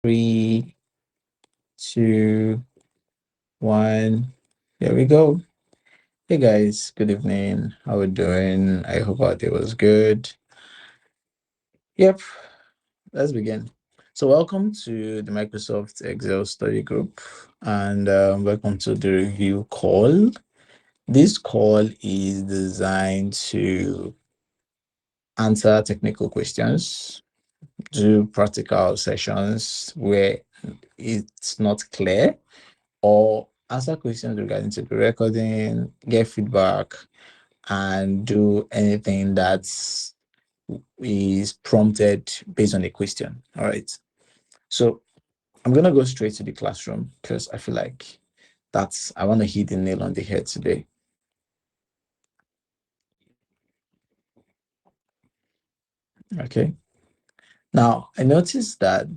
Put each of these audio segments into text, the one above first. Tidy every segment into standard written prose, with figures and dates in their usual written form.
3, 2, 1. Here we go. Hey guys, good evening. How we doing? I hope our day was good. Yep, let's begin. So welcome to the Microsoft Excel study group and welcome to the review call. This call is designed to answer technical questions, do practical sessions where it's not clear, or answer questions regarding to the recording, get feedback, and do anything that is prompted based on a question. All right. So I'm gonna go straight to the classroom because I feel like I want to hit the nail on the head today. Okay. Now I noticed that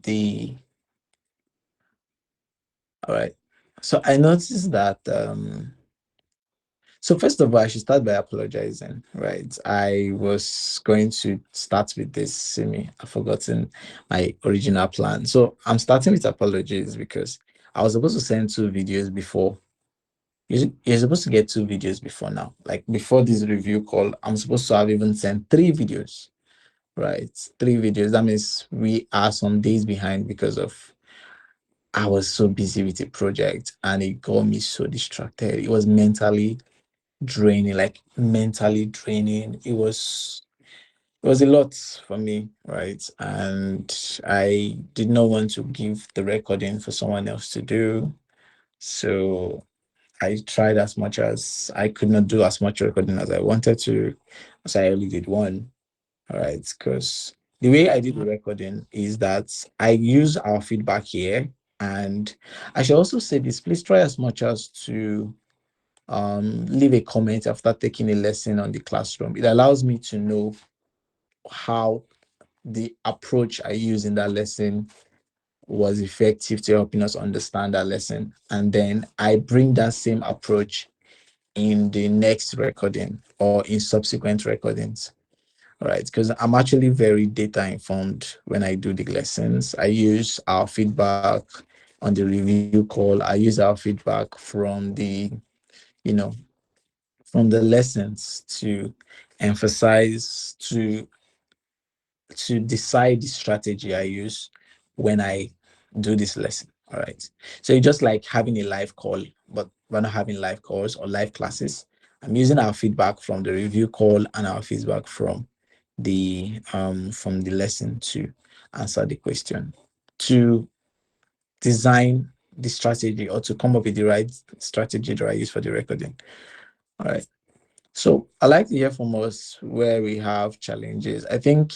all right. So I noticed that so first of all, I should start by apologizing, right? I was going to start with this, Simi. I've forgotten my original plan. So I'm starting with apologies because I was supposed to send 2 videos before. You're supposed to get 2 videos before now. Like before this review call, I'm supposed to have even sent 3 videos, right? 3 videos. That means we are some days behind because of I was so busy with a project and it got me so distracted. It was draining, like mentally draining. It was a lot for me, right? And I did not want to give the recording for someone else to do. So I tried as much as I could not do as much recording as I wanted to, as I only did one. All right. Because the way I did the recording is that I use our feedback here. And I should also say this, please try as much as to leave a comment after taking a lesson on the classroom. It allows me to know how the approach I use in that lesson was effective to helping us understand that lesson. And then I bring that same approach in the next recording or in subsequent recordings. All right, because I'm actually very data informed when I do the lessons. I use our feedback on the review call. I use our feedback you know, from the lessons to emphasize to decide the strategy I use when I do this lesson. All right. So it's just like having a live call, but we're not having live calls or live classes. I'm using our feedback from the review call and our feedback from the lesson to answer the question, to design the strategy or to come up with the right strategy that I use for the recording. All right. So I like to hear from us where we have challenges. I think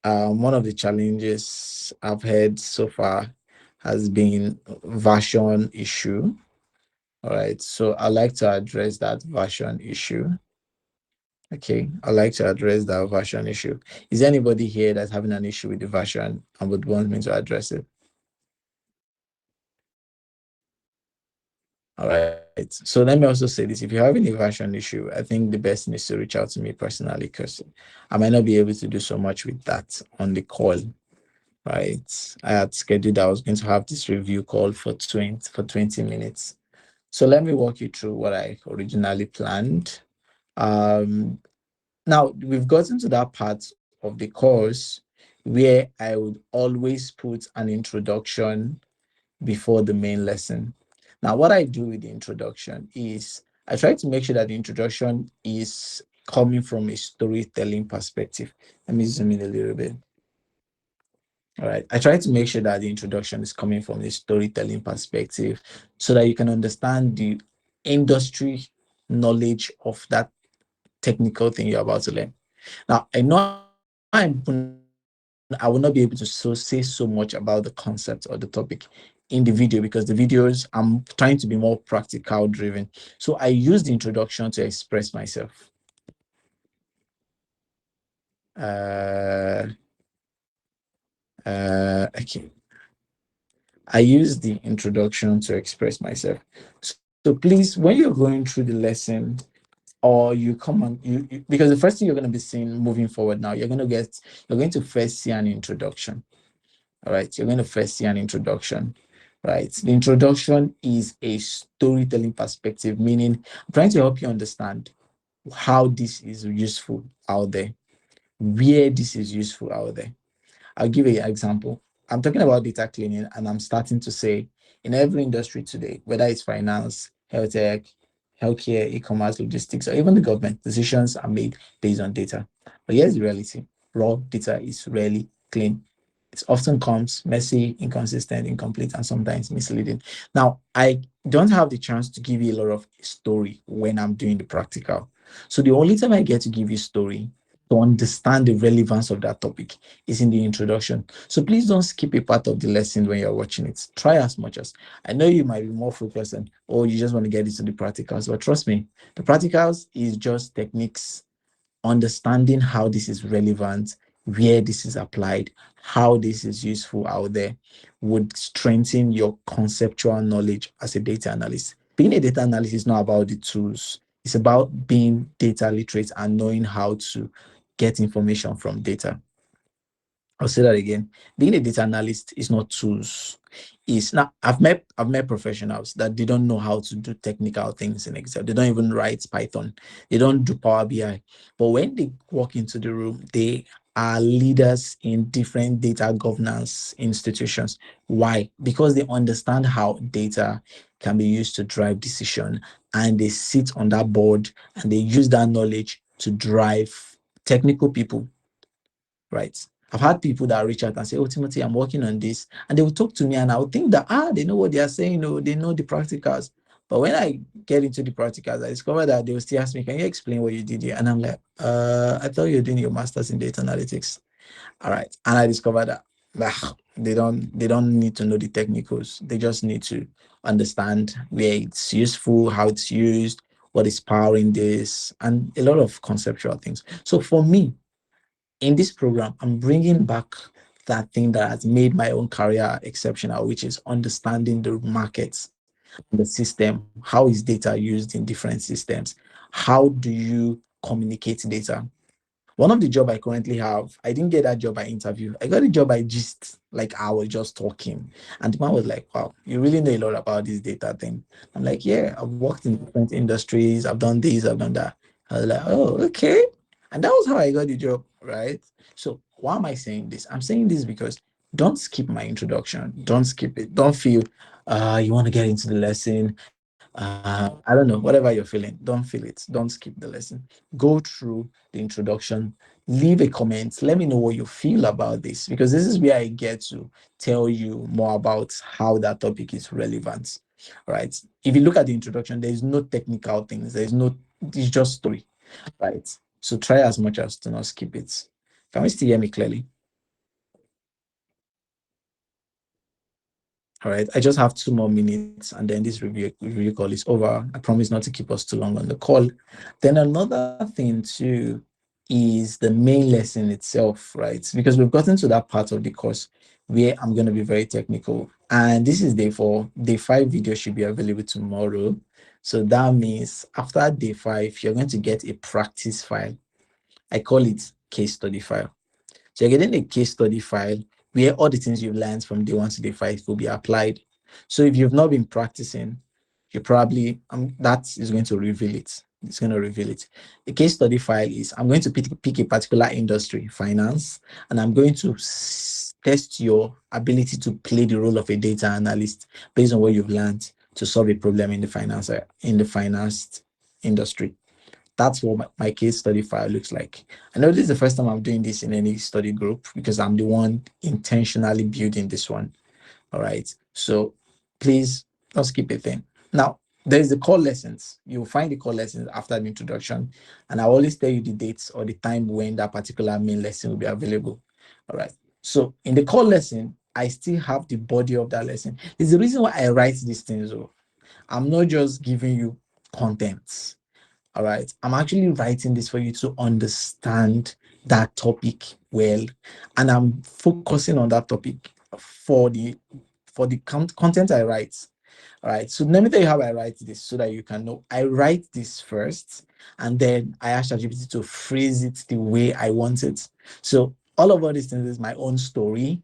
one of the challenges I've had so far has been version issue. All right. So I like to address that version issue. Okay. I like to address that version issue. Is there anybody here that's having an issue with the version and would want me to address it? All right. So let me also say this. If you're having a version issue, I think the best thing is to reach out to me personally because I might not be able to do so much with that on the call. Right. I had scheduled I was going to have this review call for 20 minutes. So let me walk you through what I originally planned. Um, Now we've gotten to that part of the course where I would always put an introduction before the main lesson. Now, what I do with the introduction is I try to make sure that the introduction is coming from a storytelling perspective. Let me zoom in a little bit. All right. I try to make sure that the introduction is coming from a storytelling perspective so that you can understand the industry knowledge of that technical thing you're about to learn. Now, I know I will not be able to say so much about the concept or the topic in the video because the videos I'm trying to be more practical driven. So I use the introduction to express myself. Uh, okay. I use the introduction to express myself. So please, when you're going through the lesson, or you come on because the first thing you're going to be seeing moving forward now, you're going to first see an introduction. All right, you're going to first see an introduction. Right, the introduction is a storytelling perspective, meaning I'm trying to help you understand how this is useful out there, where this is useful out there. I'll give you an example. I'm talking about data cleaning, and I'm starting to say in every industry today, whether it's finance, health tech, healthcare, e-commerce, logistics, or even the government, decisions are made based on data. But here's the reality: raw data is rarely clean. It often comes messy, inconsistent, incomplete, and sometimes misleading. Now, I don't have the chance to give you a lot of story when I'm doing the practical. So the only time I get to give you story to understand the relevance of that topic is in the introduction. So please don't skip a part of the lesson when you're watching it. Try as much as I know you might be more focused on, oh, you just want to get into the practicals. But trust me, the practicals is just techniques, understanding how this is relevant, where this is applied, how this is useful out there would strengthen your conceptual knowledge as a data analyst. Being a data analyst is not about the tools, it's about being data literate and knowing how to get information from data. I'll say that again. Being a data analyst is not tools. It's not. I've met professionals that they don't know how to do technical things in Excel. They don't even write Python. They don't do Power BI. But when they walk into the room, they are leaders in different data governance institutions. Why? Because they understand how data can be used to drive decision, and they sit on that board and they use that knowledge to drive technical people, right? I've had people that reach out and say, "Oh, Timothy, I'm working on this," and they will talk to me, and I would think that they know what they are saying, or they know the practicals. But when I get into the practicals, I discover that they will still ask me, "Can you explain what you did here?" And I'm like, I thought you're doing your master's in data analytics." All right, and I discovered that they don't need to know the technicals. They just need to understand where it's useful, how it's used, what is powering this, and a lot of conceptual things. So for me, in this program, I'm bringing back that thing that has made my own career exceptional, which is understanding the markets, the system. How is data used in different systems? How do you communicate data? One of the job I currently have, I didn't get that job by interview. I got a job by just like I was just talking. And the man was like, "Wow, you really know a lot about this data thing." I'm like, "Yeah, I've worked in different industries, I've done this, I've done that." I was like, "Oh, okay." And that was how I got the job, right? So why am I saying this? I'm saying this because don't skip my introduction. Don't skip it. Don't feel you want to get into the lesson. I don't know, whatever you're feeling, don't feel it. Don't skip the lesson. Go through the introduction, leave a comment, let me know what you feel about this, because this is where I get to tell you more about how that topic is relevant. Right? If you look at the introduction, there is no technical things, there is no, it's just story, right? So try as much as to not skip it. Can we still hear me clearly? All right, I just have 2 more minutes and then this review call is over. I promise not to keep us too long on the call. Then another thing too is the main lesson itself, right? Because we've gotten to that part of the course where I'm going to be very technical. And this is day 4. Day 5 video should be available tomorrow. So that means after day 5, you're going to get a practice file. I call it case study file. So you're getting a case study file where all the things you've learned from day 1 to day 5 will be applied. So if you've not been practicing, you probably that is going to reveal it. It's going to reveal it. The case study file is I'm going to pick a particular industry, finance, and I'm going to test your ability to play the role of a data analyst based on what you've learned to solve a problem in the finance industry. That's what my case study file looks like. I know this is the first time I'm doing this in any study group because I'm the one intentionally building this one. All right. So please don't skip a thing. Now, there's the core lessons. You'll find the core lessons after the introduction. And I always tell you the dates or the time when that particular main lesson will be available. All right. So in the core lesson, I still have the body of that lesson. It's the reason why I write these things. I'm not just giving you content. All right. I'm actually writing this for you to understand that topic well. And I'm focusing on that topic for the content I write. All right. So let me tell you how I write this so that you can know. I write this first and then I ask ChatGPT to phrase it the way I want it. So all of all these things is my own story,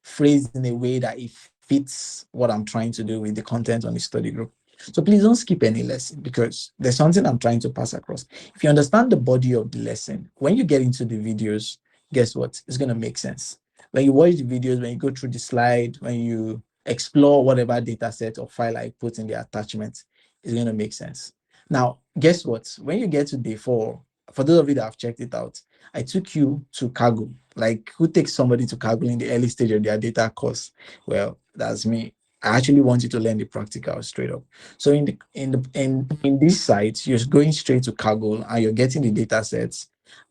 phrased in a way that it fits what I'm trying to do with the content on the study group. So please don't skip any lesson because there's something I'm trying to pass across. If you understand the body of the lesson, when you get into the videos, guess what? It's going to make sense. When you watch the videos, when you go through the slide, when you explore whatever data set or file I put in the attachment, it's going to make sense. Now, guess what? When you get to day 4, for those of you that have checked it out, I took you to Kaggle. Like, who takes somebody to Kaggle in the early stage of their data course? Well, that's me. I actually want you to learn the practical straight up. So in these sites, you're going straight to Kaggle and you're getting the data sets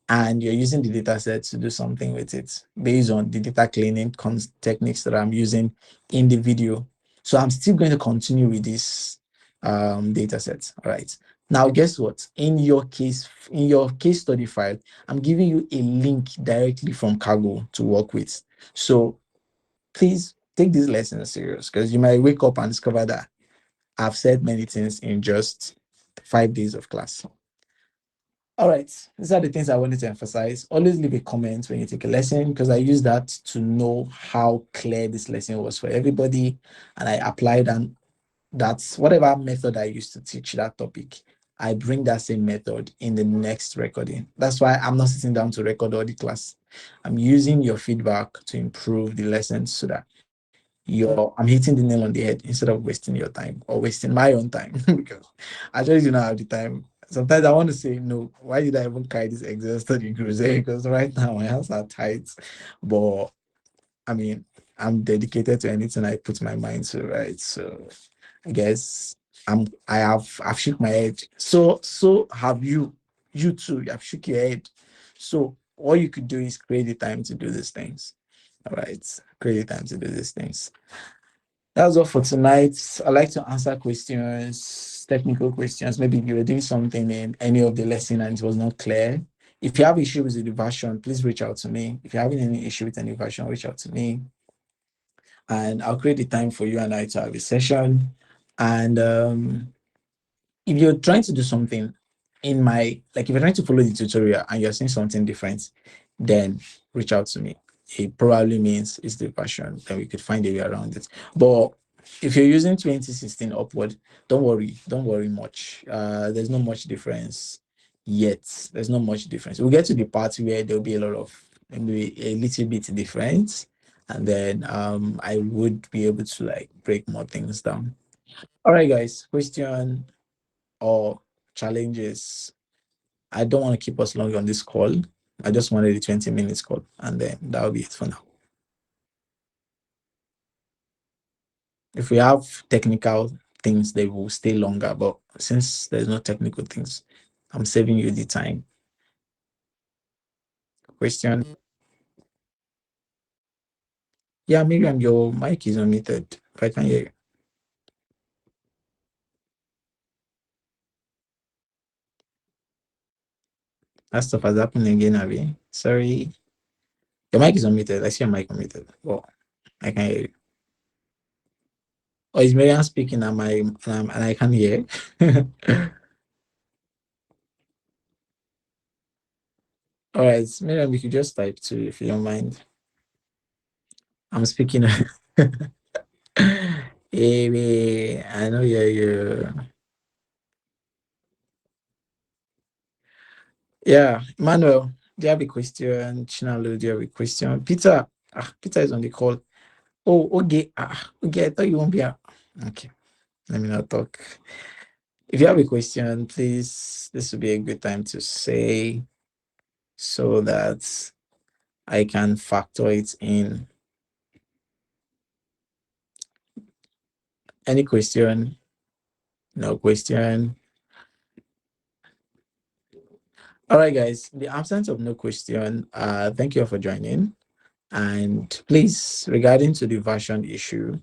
and you're using the data sets to do something with it based on the data cleaning techniques that I'm using in the video. So I'm still going to continue with this data sets. All right. Now, guess what? In your case study file, I'm giving you a link directly from Kaggle to work with. So please take these lessons serious because you might wake up and discover that I've said many things in just 5 days of class. All right, these are the things I wanted to emphasize. Always leave a comment when you take a lesson because I use that to know how clear this lesson was for everybody. And I applied, and that's whatever method I used to teach that topic. I bring that same method in the next recording. That's why I'm not sitting down to record all the class. I'm using your feedback to improve the lessons so that I'm hitting the nail on the head instead of wasting your time or wasting my own time because I just do not have the time. Sometimes I want to say no. Why did I even carry this Excel study crusade? Because right now my hands are tight. But I mean, I'm dedicated to anything I put my mind to, right? So I guess I've shook my head. So have you. You too. You have shook your head. So all you could do is create the time to do these things. All right. Create the time to do these things. That's all for tonight. I like to answer questions, technical questions. Maybe if you were doing something in any of the lesson and it was not clear. If you have issues with the version, please reach out to me. If you're having any issue with any version, reach out to me. And I'll create the time for you and I to have a session. And if you're trying to do something if you're trying to follow the tutorial and you're seeing something different, then reach out to me. It probably means it's the version, then we could find a way around it. But if you're using 2016 upward, don't worry much. There's not much difference yet. There's not much difference. We'll get to the part where there'll be a lot of, maybe a little bit different, and then I would be able to like break more things down. All right, guys, question or challenges? I don't want to keep us long on this call. I just wanted a 20 minutes call, and then that'll be it for now. If we have technical things, they will stay longer. But since there's no technical things, I'm saving you the time. Question? Yeah, Miriam, your mic is unmuted. If I can hear you. That stuff has happened again, Abby. Sorry. Your mic is unmuted. I see your mic unmuted. Well, I can hear you. Or is Miriam speaking and I can't hear? All right, Miriam, you could just type too if you don't mind. I'm speaking. Amy, I know you. Yeah, Manuel, do you have a question? Chinalu, do you have a question? Peter, Peter is on the call. Oh, okay. Okay, I thought you won't be out. Okay, let me not talk. If you have a question, please, this would be a good time to say so that I can factor it in. Any question? No question. All right, guys. In the absence of no question, thank you all for joining. And please, regarding to the version issue,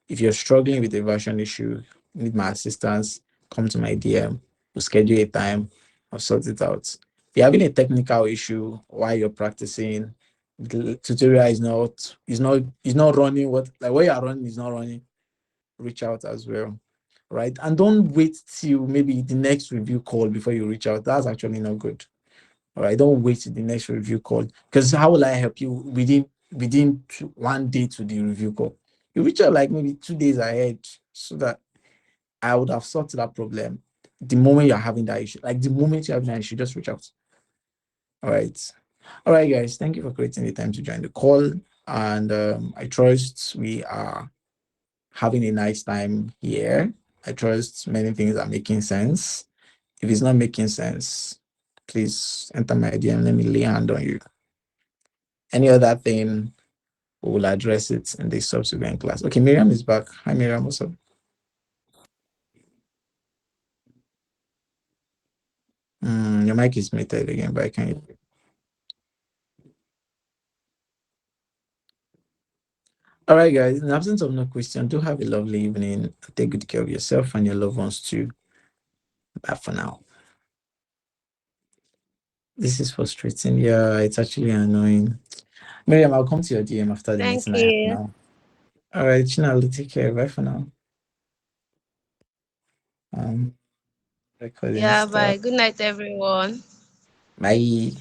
if you're struggling with the version issue, need my assistance, come to my DM. We'll schedule a time. I'll sort it out. If you're having a technical issue while you're practicing, the tutorial is not running what you are running is not running, reach out as well. Right. And don't wait till maybe the next review call before you reach out. That's actually not good. All right. Don't wait till the next review call. Because how will I help you within within 1 day to the review call. You reach out like maybe 2 days ahead so that I would have solved that problem the moment you're having that issue. Like the moment you're having that issue, just reach out. All right. All right, guys. Thank you for creating the time to join the call. And I trust we are having a nice time here. I trust many things are making sense. If it's not making sense, please enter my DM. Let me lay a hand on you. Any other thing, we will address it in the subsequent class. Okay, Miriam is back. Hi, Miriam. What's up? Your mic is muted again, but I can't. All right, guys. In the absence of no question, do have a lovely evening. Take good care of yourself and your loved ones too. Bye for now. This is frustrating. Yeah, it's actually annoying. Miriam, I'll come to your DM after the Thank meeting I have you. now. All right, Chinal, take care. Bye for now. Um, recording Yeah, stuff. bye. Good night, everyone. Bye.